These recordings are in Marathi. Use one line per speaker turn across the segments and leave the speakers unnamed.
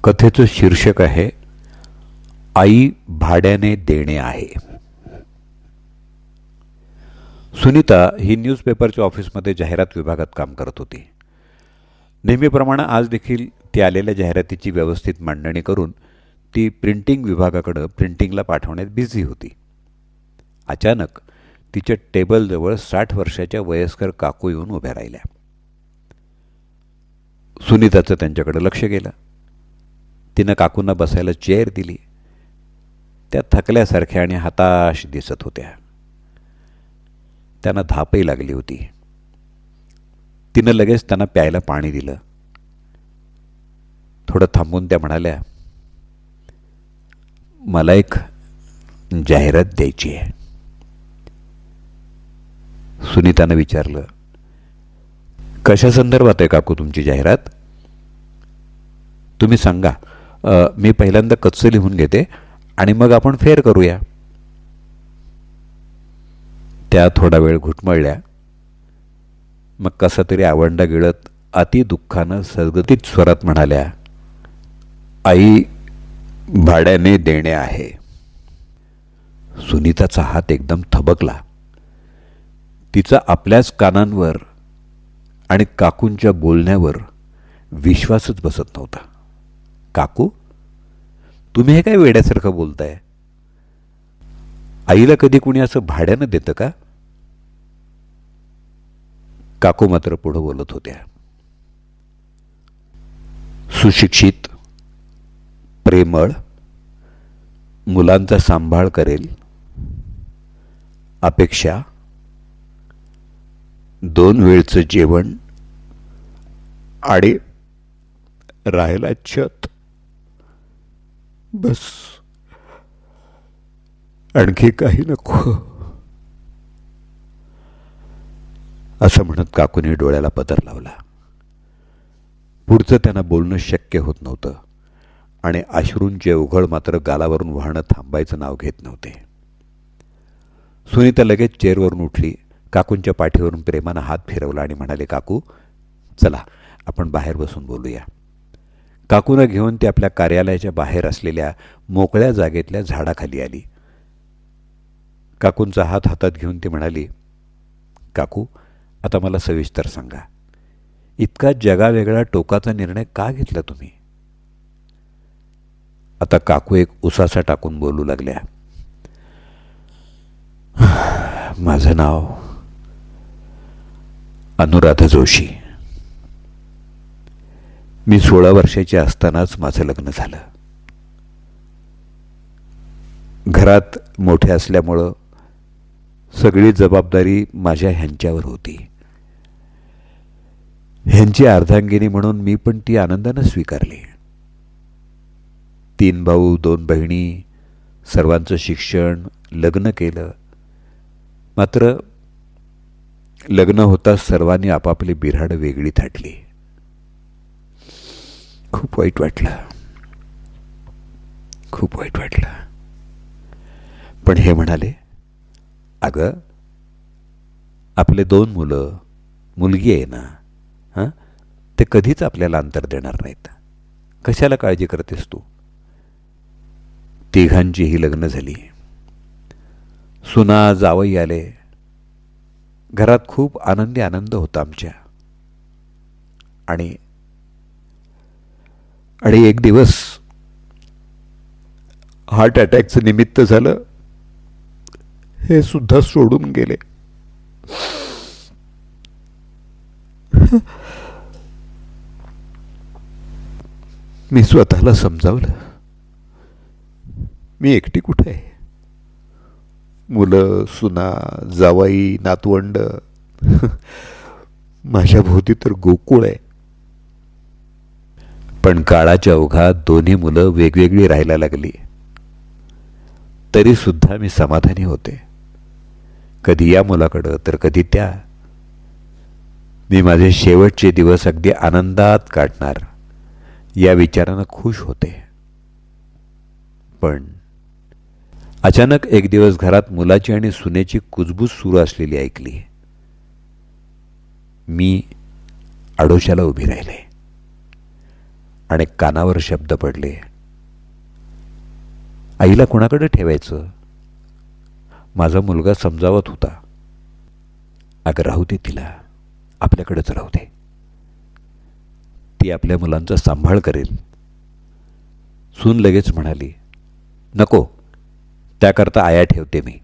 कथेचं शीर्षक आहे आई भाड्याने देणे आहे. सुनीता ही न्यूजपेपरच्या ऑफिसमध्ये जाहिरात विभागात काम करत होती. नेहमीप्रमाणे आज देखील ती आलेल्या जाहिरातीची व्यवस्थित मांडणी करून ती प्रिंटिंग विभागाकडे प्रिंटिंगला पाठवण्यात बिझी होती. अचानक तिच्या टेबलजवळ 60 वर्षाच्या वयस्कर काकू येऊन उभ्या राहिल्या. सुनीताचं त्यांच्याकडे लक्ष गेलं. तिनं काकूंना बसायला चेअर दिली. त्या थकल्यासारख्या आणि हताश दिसत होत्या. त्यांना धापही लागली होती. तिनं लगेच त्यांना प्यायला पाणी दिलं. थोडं थांबून त्या म्हणाल्या, मला एक जाहिरात द्यायची आहे. सुनीतानं विचारलं, कशा संदर्भात आहे काकू तुमची जाहिरात? तुम्ही सांगा. मी पहिल्यांदा कच्चं लिहून घेते आणि मग आपण फेर करूया. त्या थोडा वेळ घुटमळल्या. मग कसा तरी आवंडा गिळत अति दुःखानं सदगतीत स्वरात म्हणाल्या, आई भाड्याने देणे आहे. सुनीताचा हात एकदम थबकला. तिचा आपल्याच कानांवर आणि काकूंच्या बोलण्यावर विश्वासच बसत नव्हता. काकू, तुम्ही हे काय वेड्यासारखं बोलताय? आईला कधी कुणी असं भाड्यानं देतं का? काकू मात्र पुढं बोलत होत्या. सुशिक्षित, प्रेमळ, मुलांचा सांभाळ करेल, अपेक्षा, 2 वेळचं जेवण आणि राहायला छत, बस, आणखी काही नको. असं म्हणत काकूने डोळ्याला पदर लावला. पुढचं त्यांना बोलणं शक्य होत नव्हतं आणि अश्रूंचे उघळ मात्र गालावरून वाहणं थांबायचं नाव घेत नव्हते. सुनीता लगेच चेअरवरून उठली. काकूंच्या पाठीवरून प्रेमानं हात फिरवला आणि म्हणाले, काकू चला आपण बाहेर बसून बोलूया. काकूनं घेऊन ती आपल्या कार्यालयाच्या बाहेर असलेल्या मोकळ्या जागेतल्या झाडाखाली आली. काकूंचा हात हातात घेऊन ती म्हणाली, काकू आता मला सविस्तर सांगा, इतका जगावेगळा टोकाचा निर्णय का घेतला तुम्ही? आता काकू एक उसासा टाकून बोलू लागल्या. माझं नाव अनुराधा जोशी. मी 16 वर्षाची असतानाच माझं लग्न झालं. घरात मोठे असल्यामुळं सगळी जबाबदारी माझ्या ह्यांच्यावर होती. ह्यांची अर्धांगिनी म्हणून मी पण ती आनंदानं स्वीकारली. 3 भाऊ 2 बहिणी, सर्वांचं शिक्षण, लग्न केलं. मात्र लग्न होताच सर्वांनी आपापली बिऱ्हाडं वेगळी थाटली. खूप वाईट वाटलं, खूप वाईट वाटलं. पण हे म्हणाले, अगं आपले 2 मुलं, मुलगी आहे ना, हां, ते कधीच आपल्याला अंतर देणार नाहीत. कशाला काळजी करतेस तू? तिघांचीही लग्न झाली. सुना जावई आले. घरात खूप आनंदी आनंद होता आमच्या. आणि एक दिवस हार्ट अटॅकचं निमित्त झालं. हे सुद्धा सोडून गेले. मी स्वतःला समजावलं, मी एकटी कुठे आहे? मुलं, सुना, जावाई, नातवंड, माझ्या भोवती तर गोकुळ आहे. पण काळाच्या ओघात दोन्ही मुलं वेगवेगळी राहायला लागली. तरी सुद्धा मी समाधानी होते. कधी या मुलाकडं तर कधी त्या. मी माझे शेवटचे दिवस अगदी आनंदात काढणार या विचारानं खुश होते. पण अचानक एक दिवस घरात मुलाची आणि सुनेची कुजबूज सुरू असलेली ऐकली. मी आडोशाला उभी राहिले. आणि कानावर शब्द पडले, आईला कुणाकडे ठेवायचं? माझा मुलगा समजावत होता, अगं राहू दे तिला, आपल्याकडेच राहू दे, ती आपल्या मुलांचा सांभाळ करेल. सून लगेच म्हणाली, नको, त्याकरता आया ठेवते मी.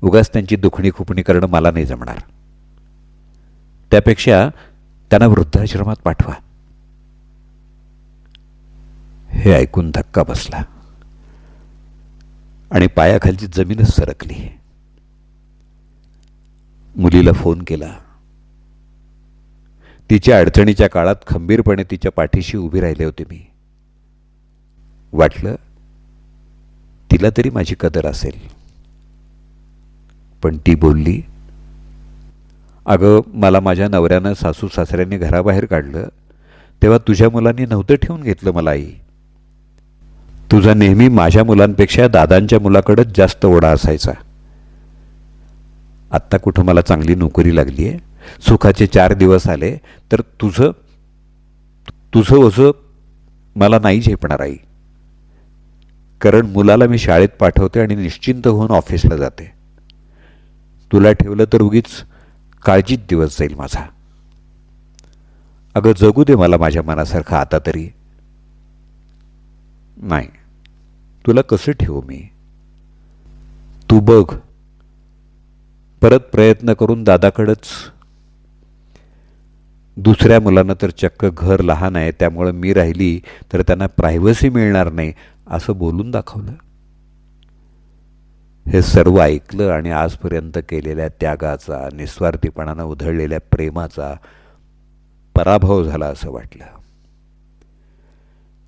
उगाच त्यांची दुखणी खुपणी करणं मला नाही जमणार. त्यापेक्षा त्यांना वृद्धाश्रमात पाठवा. हे ऐकून धक्का बसला आणि पायाखालची जमीनच सरकली. मुलीला फोन केला. तिच्या अडचणीच्या काळात खंबीरपणे तिच्या पाठीशी उभी राहिले होते मी. वाटलं तिला तरी माझी कदर असेल. पण ती बोलली, अगं मला माझ्या नवऱ्यानं सासू सासऱ्यांनी घराबाहेर काढलं तेव्हा तुझ्या मुलांनी नव्हतं ठेवून घेतलं मला आई. तुझा नेहमी माझ्या मुलांपेक्षा दादांच्या मुलाकडेच जास्त ओढा असायचा. आत्ता कुठं मला चांगली नोकरी लागली आहे, सुखाचे 4 दिवस आले तर तुझं ओझं मला नाही झेपणार आई. कारण मुलाला मी शाळेत पाठवते आणि निश्चिंत होऊन ऑफिसला जाते. तुला ठेवलं तर उगीच काळजीत दिवस जाईल माझा. अगं जगू दे मला माझ्या मनासारखं आता तरी. नाही, तुला कसं ठेवू मी? तू बघ, परत प्रयत्न करून दादाकडंच. दुसऱ्या मुलांना तर चक्क घर लहान आहे त्यामुळं मी राहिली तर त्यांना प्रायव्हसी मिळणार नाही असं बोलून दाखवलं. हे सर्व ऐकलं आणि आजपर्यंत केलेल्या त्यागाचा, निस्वार्थीपणानं उधळलेल्या प्रेमाचा पराभव झाला असं वाटलं.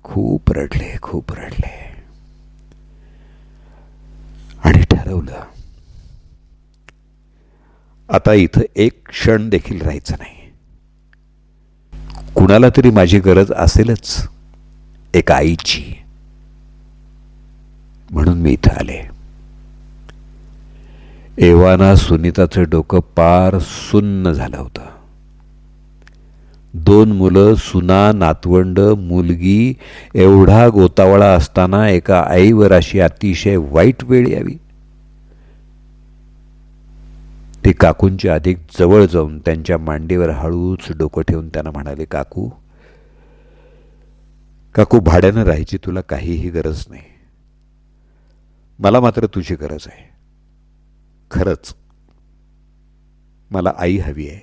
खूप रडले, खूप रडले आणि ठरवलं आता इथं एक क्षण देखील राहायचं नाही. कुणाला तरी माझी गरज असेलच, एका आईची. म्हणून मी इथं आले. एव्हाना सुनीताचं डोकं पार सुन्न झालं होतं. 2 मुलं, सुना, नातवंड, मुलगी, एवढा गोतावळा असताना एका आईवर अशी अतिशय वाईट वेळ यावी. ते काकूंच्या अधिक जवळ जाऊन त्यांच्या मांडीवर हळूच डोकं ठेवून त्यांना म्हणाले, काकू काकू, भाड्यानं राहायची तुला काहीही गरज नाही. मला मात्र तुझी गरज आहे. खरंच मला आई हवी आहे.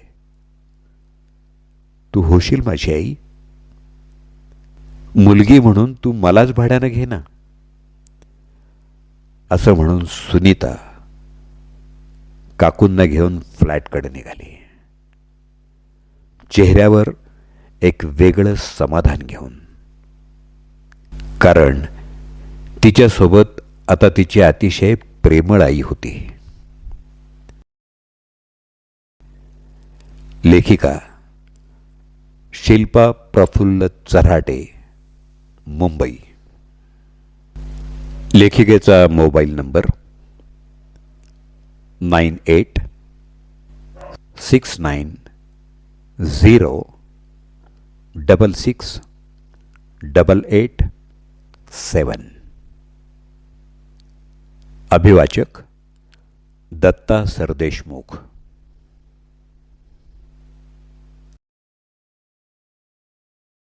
तू होशील माझी आई? मुलगी म्हणून तू मलाच भाड्यानं घे ना. असं म्हणून सुनीता काकूंना घेऊन फ्लॅटकडे निघाली, चेहऱ्यावर एक वेगळं समाधान घेऊन. कारण तिच्यासोबत आता तिची अतिशय प्रेमळ आई होती. लेखिका शिल्पा प्रफुल्ल चऱ्हाटे, मुंबई. लेखिकेचा मोबाईल नंबर 9869068887. अभिवाचक दत्ता सरदेशमुख.